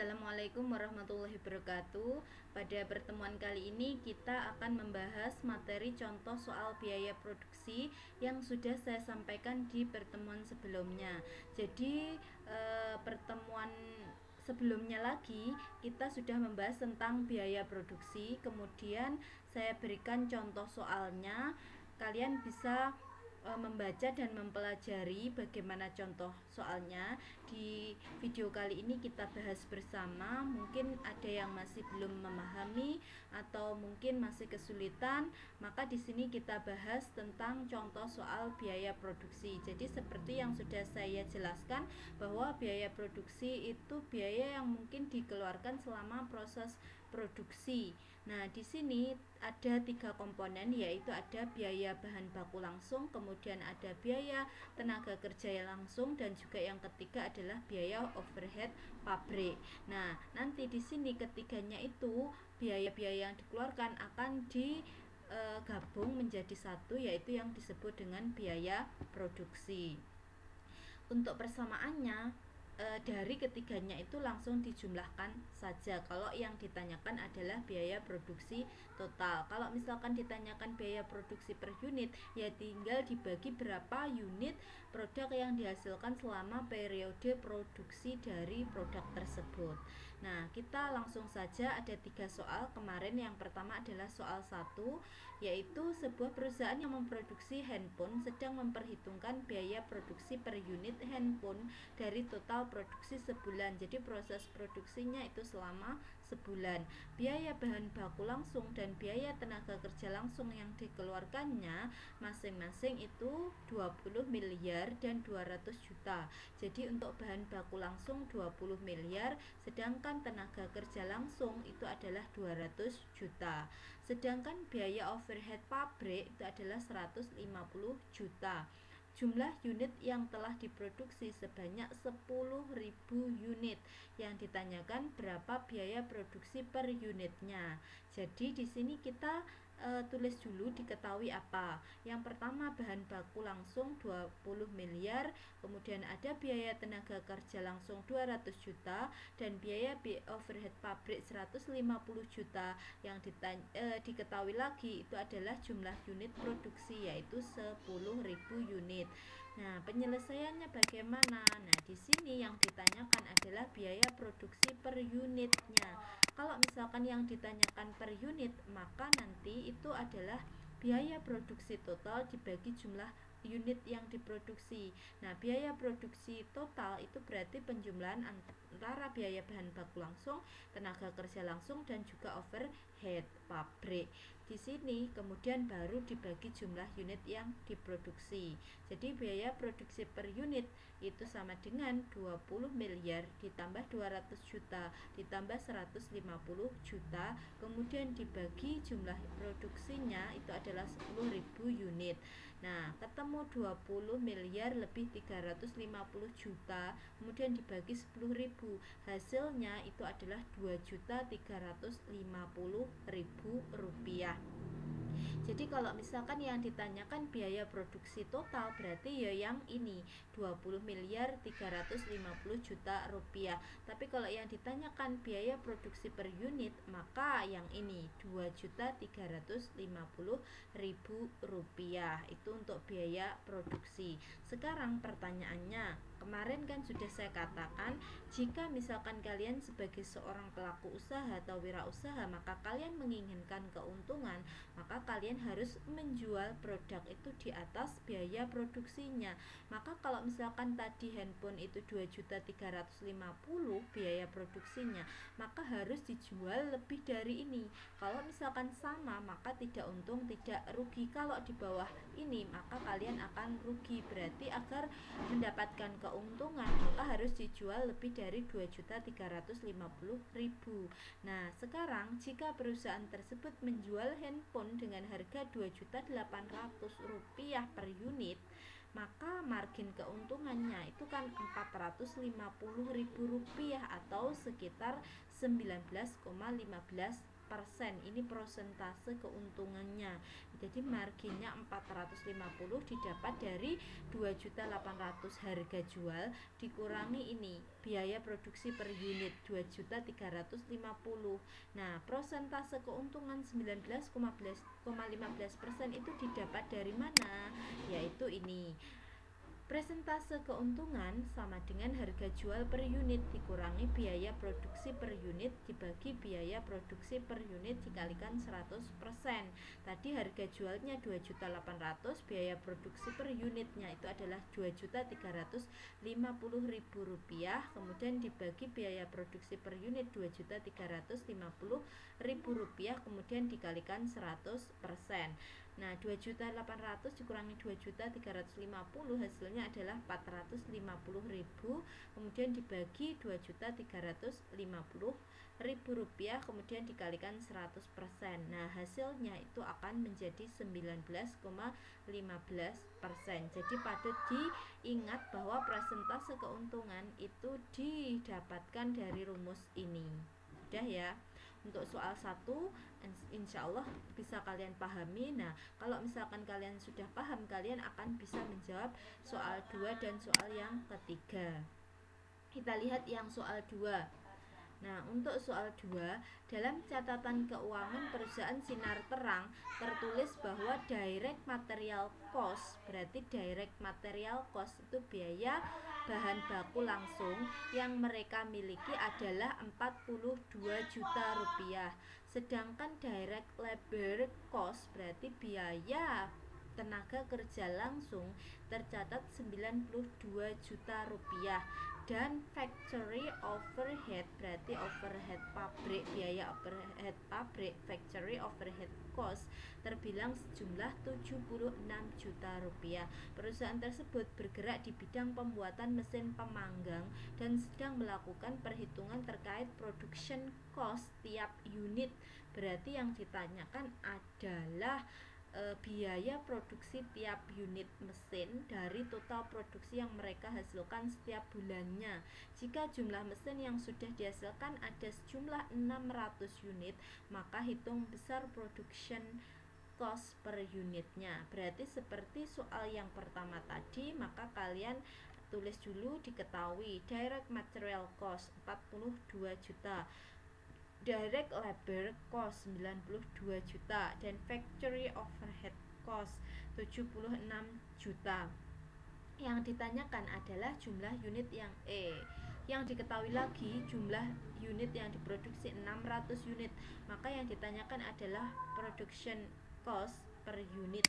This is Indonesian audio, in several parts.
Assalamualaikum warahmatullahi wabarakatuh. Pada pertemuan kali ini kita akan membahas materi contoh soal biaya produksi yang sudah saya sampaikan di pertemuan sebelumnya. Jadi pertemuan sebelumnya lagi kita sudah membahas tentang biaya produksi, kemudian saya berikan contoh soalnya. Kalian bisa membaca dan mempelajari bagaimana contoh soalnya. Di video kali ini kita bahas bersama. Mungkin ada yang masih belum memahami atau mungkin masih kesulitan, maka di sini kita bahas tentang contoh soal biaya produksi. Jadi seperti yang sudah saya jelaskan bahwa biaya produksi itu biaya yang mungkin dikeluarkan selama proses produksi. Nah, di sini ada 3 komponen, yaitu ada biaya bahan baku langsung, kemudian ada biaya tenaga kerja langsung, dan juga yang ketiga adalah biaya overhead pabrik. Nah, nanti di sini ketiganya itu biaya-biaya yang dikeluarkan akan digabung menjadi satu, yaitu yang disebut dengan biaya produksi. Untuk persamaannya dari ketiganya itu langsung dijumlahkan saja. Kalau yang ditanyakan adalah biaya produksi total. Kalau misalkan ditanyakan biaya produksi per unit, ya tinggal dibagi berapa unit produk yang dihasilkan selama periode produksi dari produk tersebut. Nah, kita langsung saja, ada 3 soal kemarin. Yang pertama adalah soal 1, yaitu sebuah perusahaan yang memproduksi handphone sedang memperhitungkan biaya produksi per unit handphone dari total produksi sebulan. Jadi proses produksinya itu selama sebulan. Biaya bahan baku langsung dan biaya tenaga kerja langsung yang dikeluarkannya masing-masing itu 20 miliar dan 200 juta. Jadi untuk bahan baku langsung 20 miliar, sedangkan tenaga kerja langsung itu adalah 200 juta. Sedangkan biaya overhead pabrik itu adalah 150 juta. Jumlah unit yang telah diproduksi sebanyak 10.000 unit. Yang ditanyakan berapa biaya produksi per unitnya. Jadi di sini kita tulis dulu, diketahui apa. Yang pertama bahan baku langsung 20 miliar, kemudian ada biaya tenaga kerja langsung 200 juta dan biaya overhead pabrik 150 juta. Yang diketahui lagi itu adalah jumlah unit produksi, yaitu 10.000 unit. Nah, penyelesaiannya bagaimana? Nah, di sini yang ditanyakan adalah biaya produksi per unitnya. Kalau misalkan yang ditanyakan per unit, maka nanti itu adalah biaya produksi total dibagi jumlah unit yang diproduksi. Nah, biaya produksi total itu berarti penjumlahan antara biaya bahan baku langsung, tenaga kerja langsung, dan juga overhead pabrik. Di sini kemudian baru dibagi jumlah unit yang diproduksi. Jadi biaya produksi per unit itu sama dengan 20 miliar ditambah 200 juta ditambah 150 juta, kemudian dibagi jumlah produksinya itu adalah 10.000 unit. Nah, ketemu 20 miliar lebih 350 juta, kemudian dibagi 10.000, hasilnya itu adalah 2.350.000 rupiah. Jadi kalau misalkan yang ditanyakan biaya produksi total, berarti ya yang ini 20 miliar 350 juta rupiah. Tapi kalau yang ditanyakan biaya produksi per unit, maka yang ini 2.350.000 rupiah. Itu untuk biaya produksi. Sekarang pertanyaannya, kemarin kan sudah saya katakan, jika misalkan kalian sebagai seorang pelaku usaha atau wirausaha, maka kalian menginginkan keuntungan, maka kalian harus menjual produk itu di atas biaya produksinya. Maka kalau misalkan tadi handphone itu 2.350.000 biaya produksinya, maka harus dijual lebih dari ini. Kalau misalkan sama, maka tidak untung tidak rugi. Kalau di bawah ini, maka kalian akan rugi. Berarti agar mendapatkan keuntungan, maka harus dijual lebih dari 2.350.000. Nah, sekarang jika perusahaan tersebut menjual handphone dengan harga Rp2.800.000 per unit, maka margin keuntungannya itu kan Rp450.000 atau sekitar 19,15%. Ini persentase keuntungannya. Jadi marginnya 450 didapat dari 2.800.000 harga jual dikurangi ini biaya produksi per unit 2.350.000. Nah, persentase keuntungan 19,15% itu didapat dari mana? Yaitu ini. Persentase keuntungan sama dengan harga jual per unit dikurangi biaya produksi per unit dibagi biaya produksi per unit dikalikan 100%. Tadi harga jualnya 2.800.000, biaya produksi per unitnya itu adalah 2.350.000 rupiah, kemudian dibagi biaya produksi per unit 2.350.000 rupiah, kemudian dikalikan 100%. Nah, 2.800.000 dikurangi 2.350.000 hasilnya adalah 450.000, kemudian dibagi 2.350.000 rupiah, kemudian dikalikan 100%. Nah, hasilnya itu akan menjadi 19,15%. Jadi patut diingat bahwa persentase keuntungan itu didapatkan dari rumus ini. Sudah ya. Untuk soal 1 insya Allah bisa kalian pahami. Nah, kalau misalkan kalian sudah paham, kalian akan bisa menjawab soal 2 dan soal yang ketiga. Kita lihat yang soal 2. Nah, untuk soal 2, dalam catatan keuangan perusahaan Sinar Terang tertulis bahwa direct material cost, berarti direct material cost itu biaya bahan baku langsung yang mereka miliki adalah 42 juta rupiah. Sedangkan direct labor cost, berarti biaya tenaga kerja langsung, tercatat 92 juta rupiah. Dan factory overhead, berarti overhead pabrik, biaya overhead pabrik, factory overhead cost, terbilang sejumlah 76 juta rupiah. Perusahaan tersebut bergerak di bidang pembuatan mesin pemanggang dan sedang melakukan perhitungan terkait production cost tiap unit. Berarti yang ditanyakan adalah biaya produksi tiap unit mesin dari total produksi yang mereka hasilkan setiap bulannya. Jika jumlah mesin yang sudah dihasilkan ada sejumlah 600 unit, maka hitung besar production cost per unitnya. Berarti seperti soal yang pertama tadi, maka kalian tulis dulu diketahui direct material cost 42 juta, direct labor cost 92 juta, dan factory overhead cost 76 juta. Yang ditanyakan adalah jumlah unit yang Yang diketahui lagi jumlah unit yang diproduksi 600 unit, maka yang ditanyakan adalah production cost per unit.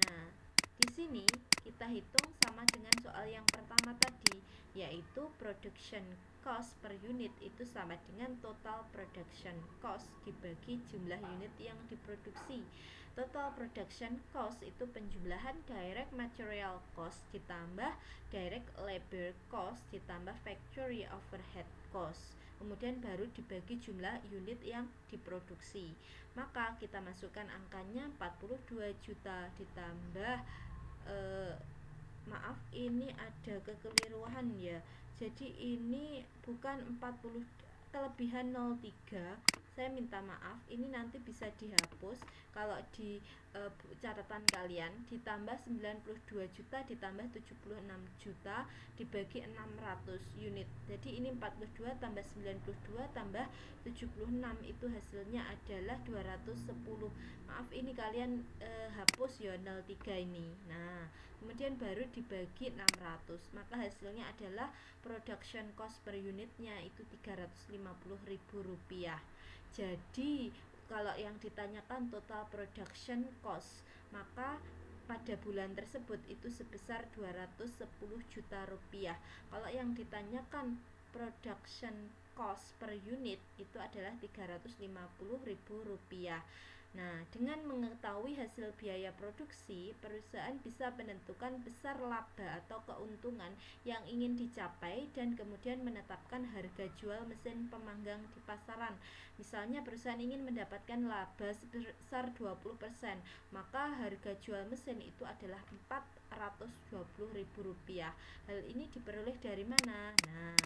Nah, di sini kita hitung sama dengan soal yang pertama tadi, yaitu production cost per unit itu sama dengan total production cost dibagi jumlah unit yang diproduksi. Total production cost itu penjumlahan direct material cost ditambah direct labor cost ditambah factory overhead cost, kemudian baru dibagi jumlah unit yang diproduksi. Maka kita masukkan angkanya 42 juta ditambah maaf, ini ada kekeliruan ya. Jadi ini bukan 40, kelebihan 03. Saya minta maaf, ini nanti bisa dihapus. Kalau di catatan kalian ditambah 92 juta ditambah 76 juta dibagi 600 unit. Jadi ini 42 tambah 92 tambah 76 itu hasilnya adalah 210. Maaf, ini kalian hapus ya 03 ini. Nah, kemudian baru dibagi 600, maka hasilnya adalah production cost per unitnya itu 350.000 rupiah. Jadi kalau yang ditanyakan total production cost, maka pada bulan tersebut itu sebesar 210 juta rupiah. Kalau yang ditanyakan production cost per unit itu adalah 350.000 rupiah. Nah, dengan mengetahui hasil biaya produksi, perusahaan bisa menentukan besar laba atau keuntungan yang ingin dicapai dan kemudian menetapkan harga jual mesin pemanggang di pasaran. Misalnya perusahaan ingin mendapatkan laba sebesar 20%, maka harga jual mesin itu adalah 420.000 rupiah. Hal ini diperoleh dari mana? Nah,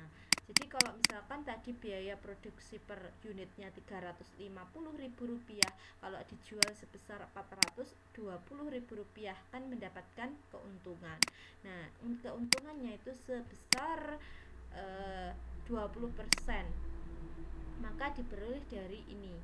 Jadi kalau misalkan tadi biaya produksi per unitnya Rp350.000, kalau dijual sebesar Rp420.000 kan mendapatkan keuntungan. Nah, keuntungannya itu sebesar 20%. Maka diperoleh dari ini.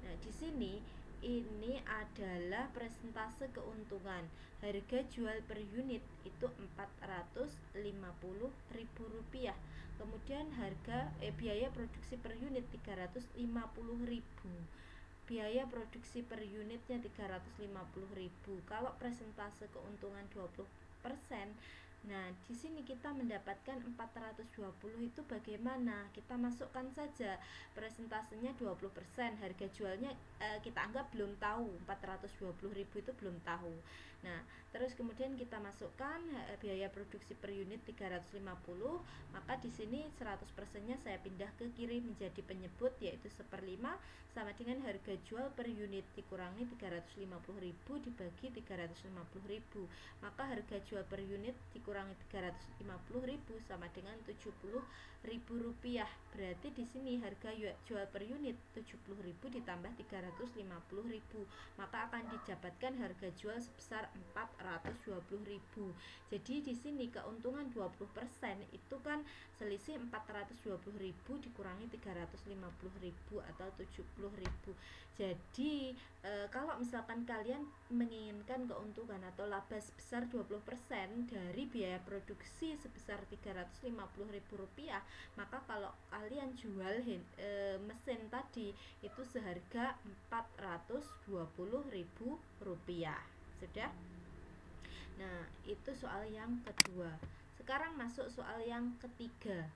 Nah, di sini ini adalah presentase keuntungan. Harga jual per unit itu Rp450.000. Kemudian biaya produksi per unit 350.000. Biaya produksi per unitnya 350.000. Kalau presentase keuntungan 20%, nah, di sini kita mendapatkan 420 itu bagaimana? Kita masukkan saja presentasenya 20%, harga jualnya kita anggap belum tahu, 420.000 itu belum tahu. Nah, terus kemudian kita masukkan biaya produksi per unit 350, maka di sini 100%-nya saya pindah ke kiri menjadi penyebut, yaitu 1/5 sama dengan harga jual per unit dikurangi 350.000 dibagi 350.000. Maka harga jual per unit dikurangi 350.000 sama dengan Rp70.000. Berarti di sini harga jual per unit 70.000 ditambah 350.000, maka akan didapatkan harga jual sebesar 420.000. Jadi di sini keuntungan 20% itu kan selisih 420.000 dikurangi 350.000 atau 70.000. Jadi kalau misalkan kalian menginginkan keuntungan atau laba sebesar 20% dari biaya produksi sebesar Rp350.000, maka kalau kalian jual mesin tadi itu seharga Rp420.000. Sudah? Nah, itu soal yang kedua. Sekarang masuk soal yang ketiga.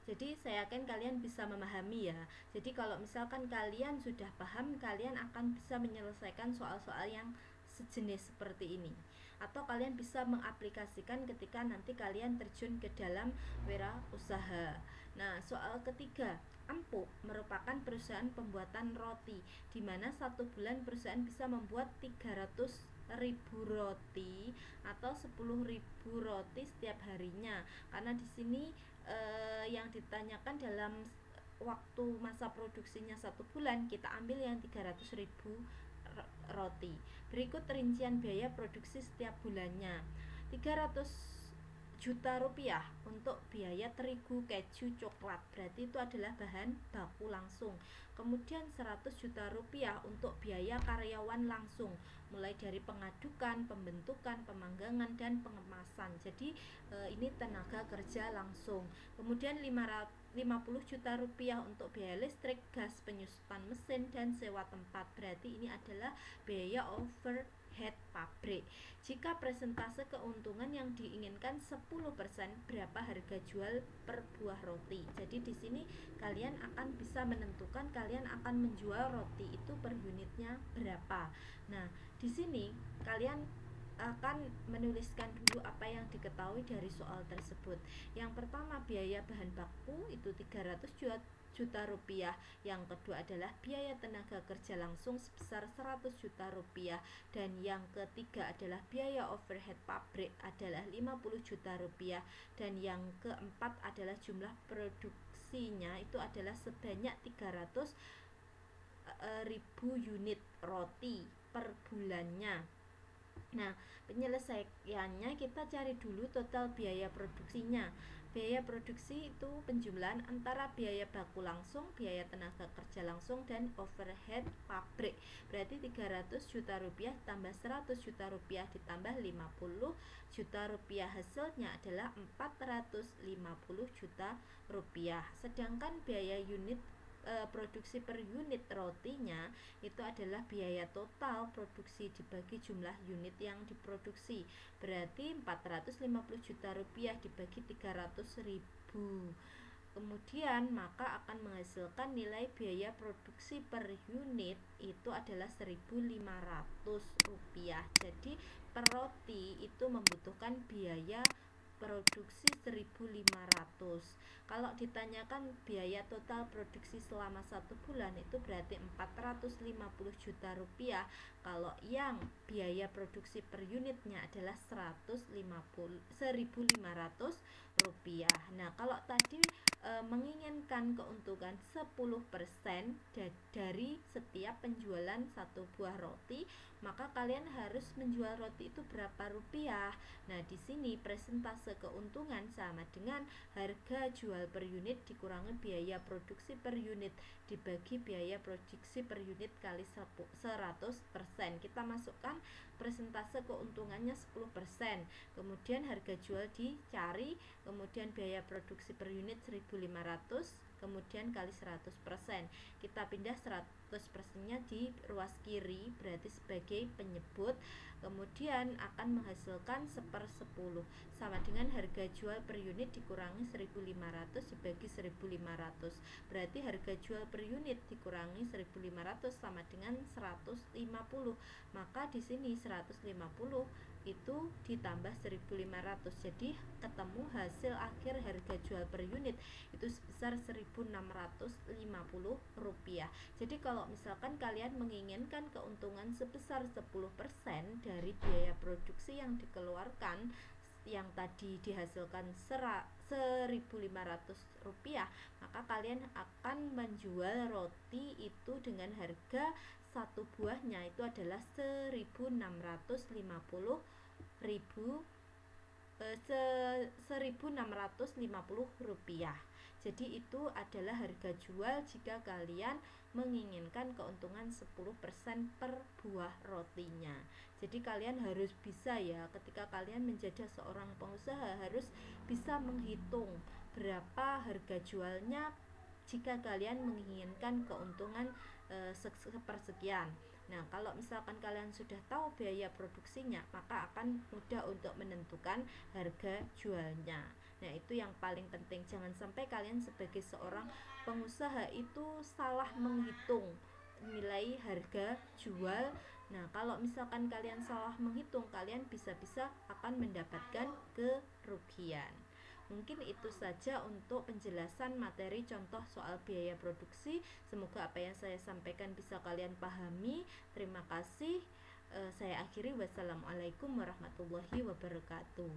Jadi saya yakin kalian bisa memahami ya. Jadi kalau misalkan kalian sudah paham, kalian akan bisa menyelesaikan soal-soal yang sejenis seperti ini. Atau kalian bisa mengaplikasikan ketika nanti kalian terjun ke dalam wirausaha. Nah, soal ketiga, Empuk merupakan perusahaan pembuatan roti, di mana satu bulan perusahaan bisa membuat 300.000 roti atau 10.000 roti setiap harinya. Karena di sini yang ditanyakan dalam waktu masa produksinya 1 bulan, kita ambil yang 300.000 roti. Berikut rincian biaya produksi setiap bulannya. 300 juta rupiah untuk biaya terigu, keju, coklat, berarti itu adalah bahan baku langsung. Kemudian 100 juta rupiah untuk biaya karyawan langsung, mulai dari pengadukan, pembentukan, pemanggangan, dan pengemasan. Jadi ini tenaga kerja langsung. Kemudian 50 juta rupiah untuk biaya listrik, gas, penyusutan mesin, dan sewa tempat, berarti ini adalah biaya overhead pabrik. Jika presentase keuntungan yang diinginkan 10%, berapa harga jual per buah roti? Jadi di sini kalian akan bisa menentukan kalian akan menjual roti itu per unitnya berapa. Nah, di sini kalian akan menuliskan dulu apa yang diketahui dari soal tersebut. Yang pertama, biaya bahan baku itu 300 juta rupiah. Yang kedua adalah biaya tenaga kerja langsung sebesar 100 juta rupiah. Dan yang ketiga adalah biaya overhead pabrik adalah 50 juta rupiah. Dan yang keempat adalah jumlah produksinya itu adalah sebanyak 300.000 unit roti per bulannya. Nah, penyelesaiannya kita cari dulu total biaya produksinya. Biaya produksi itu penjumlahan antara biaya baku langsung, biaya tenaga kerja langsung, dan overhead pabrik. Berarti 300 juta rupiah tambah 100 juta rupiah ditambah 50 juta rupiah. Hasilnya adalah 450 juta rupiah. Sedangkan biaya unit produksi per unit rotinya itu adalah biaya total produksi dibagi jumlah unit yang diproduksi, berarti 450 juta rupiah dibagi 300.000, kemudian maka akan menghasilkan nilai biaya produksi per unit itu adalah 1.500 rupiah. Jadi per roti itu membutuhkan biaya produksi 1.500. Kalau ditanyakan biaya total produksi selama 1 bulan itu berarti 450 juta rupiah. Kalau yang biaya produksi per unitnya adalah 1.500 rupiah. Nah, kalau tadi menginginkan keuntungan 10% dari setiap penjualan satu buah roti, maka kalian harus menjual roti itu berapa rupiah. Nah, di sini presentase keuntungan sama dengan harga jual per unit dikurangi biaya produksi per unit dibagi biaya produksi per unit kali 100%. Kita masukkan presentase keuntungannya 10%. Kemudian harga jual dicari, kemudian biaya produksi per unit 1.500, kemudian kali 100%. Kita pindah 100%-nya di ruas kiri, berarti sebagai penyebut. Kemudian akan menghasilkan 1/10 sama dengan harga jual per unit dikurangi 1.500 dibagi 1.500. Berarti harga jual per unit dikurangi 1.500 sama dengan 150. Maka di sini 150 itu ditambah 1.500, jadi ketemu hasil akhir harga jual per unit itu sebesar 1.650 rupiah. Jadi kalau misalkan kalian menginginkan keuntungan sebesar 10% dari biaya produksi yang dikeluarkan, yang tadi dihasilkan 1.500 rupiah, maka kalian akan menjual roti itu dengan harga satu buahnya itu adalah 1.650 rupiah. Jadi itu adalah harga jual jika kalian menginginkan keuntungan 10% per buah rotinya. Jadi kalian harus bisa ya, ketika kalian menjadi seorang pengusaha harus bisa menghitung berapa harga jualnya jika kalian menginginkan keuntungan sepersekian. Nah, kalau misalkan kalian sudah tahu biaya produksinya, maka akan mudah untuk menentukan harga jualnya. Nah, itu yang paling penting. Jangan sampai kalian sebagai seorang pengusaha itu salah menghitung nilai harga jual. Nah, kalau misalkan kalian salah menghitung, kalian bisa-bisa akan mendapatkan kerugian. Mungkin itu saja untuk penjelasan materi contoh soal biaya produksi. Semoga apa yang saya sampaikan bisa kalian pahami. Terima kasih. Saya akhiri. Wassalamualaikum warahmatullahi wabarakatuh.